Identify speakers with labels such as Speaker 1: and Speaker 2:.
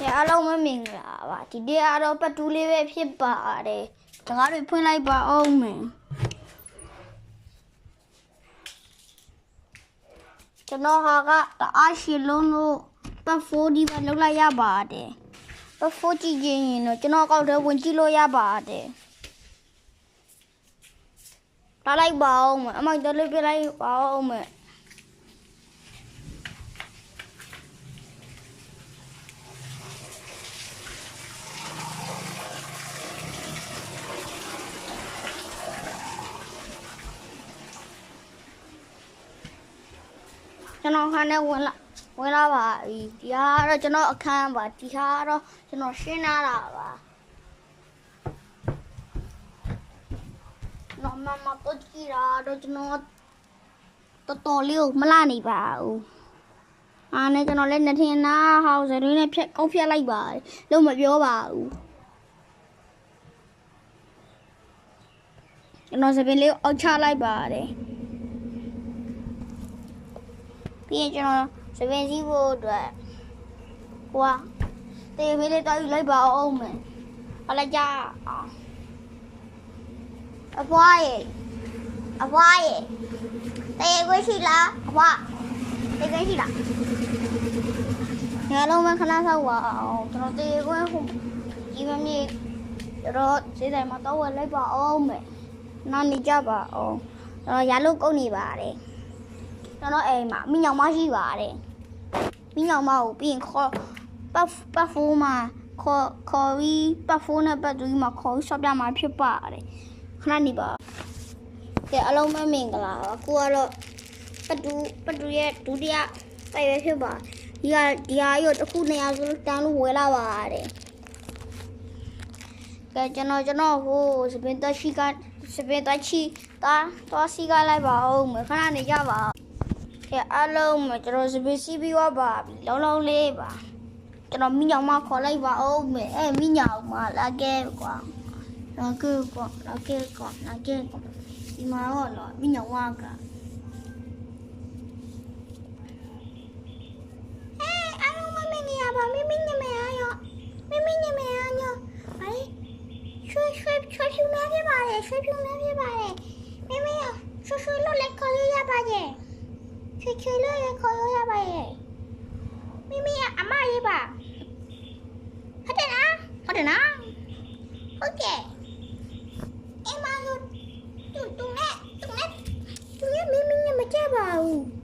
Speaker 1: အားလုံးမင်္ဂလာပါဒီနေ့ကတော့ပတ်တူးလေးပဲဖြစ်ပါတယ်တကားတွေဖွင့်လိုက်ပါအောင်မယ်ကျွန်တော်ဟာကတအားရှည်လုံးလို့ပတ်ဖိုးဒီပဲလောက်လိုက်ရပါတယ်ပတ်ဖိုးကြည့်ရင်တော့ကျွန်တော်ကောက်ထဲဝင်ကြည့်လို့ရပါတယ်တားလိုက်ပါအောင်မယ်အမိုက်တော်လေးပြလိုက်ပါအောင်မယ်ကျွန်တော်ခန်းထဲဝင်လာပါပြီဒီဟာတော့ကျွန်တော်အခန်းပါဒီဟာတော့ကျွန်တော်ရှင်းလာတာပါနော်မမတို့ကြည့်တာတော့ကျွန်တော်တော်လေးကိုမလာနေပါဘူးအားနဲ့ကျွန်တော်လည်းနှစ်ထင်နာဟောက်စတွေနဲ့ကောက်ဖြတ်လိုက်ပါလုံးမပြောပါဘူးကျွန်တော်စပင်းလေးကိုအောက်ချလိုက်ပါတယ်ပြီးရင်ကျွန်တော်စပင်းစည်းဖို့အတွက်ကွာတေးဖေးလေးတောက်ယူလိုက်ပါအောင်မယ်ဟောလိုက်ကြအဖွားရေတေးခွေးရှိလားအဖွားတေးခွေးရှိလားညလုံးမခဏဆောက်ပါအောင်ကျွန်တော်တေးခွေးဟိုဒီမမြေတော့ဈေးတိုင်းမှာတော့ဝယ်လိုက်ပါအောင်မယ်နားနေကြပါအောင်ကျွန်တော်ရလို့ကုန်နေပါတယ်ကျွန်တော်အိမ်မှာမိညောင်မရှိပါတယ်မိညောင်မကိုပြီးရင်ခေါ်ပတ်ဖိုးမှာခေါ်ပြီးပတ်ဖိုးနဲ့ပတ်တူးမှာခေါ်ပြီးဆော့ပြမှာဖြစ်ပါတယ်ခဏနေပါကဲအလုံးမင်္ဂလာပါကိုကတော့ပတ်တူးရဲ့ဒုတိယတိုက်ပဲဖြစ်ပါဒီဟာရောတစ်ခု200ဆိုတန်းလို့ဝယ်လာပါတယ်ကဲကျွန်တော်ဟိုစပင်တချီတော့စီကလိုက်ပါဦးမခဏနေကြပါကဲအလုံးမကျွန်တော်စပင်စီပြီးသွားပါပြီလုံးလေးပါကျွန်တော်မိညောင်မခေါ်လိုက်ပါဦးမယ်မိညောင်မလာခဲ့ကွာလာခဲ့ဒီမှာတော့မိညောင်မကအလုံးမမင်းရပါမိညမရရော哎吹ဖြူနေပြပါတယ်မိမိရဆွလို့လည်းခေါ်ရပါရဲ့ချွလို့လည်းခေါ်ရပါရဲ့မိမိရအမရေးပါဟုတ်တယ်နော်ဟုတ်ကဲ့အမတို့သူနဲ့မိမိမကြပါဘူး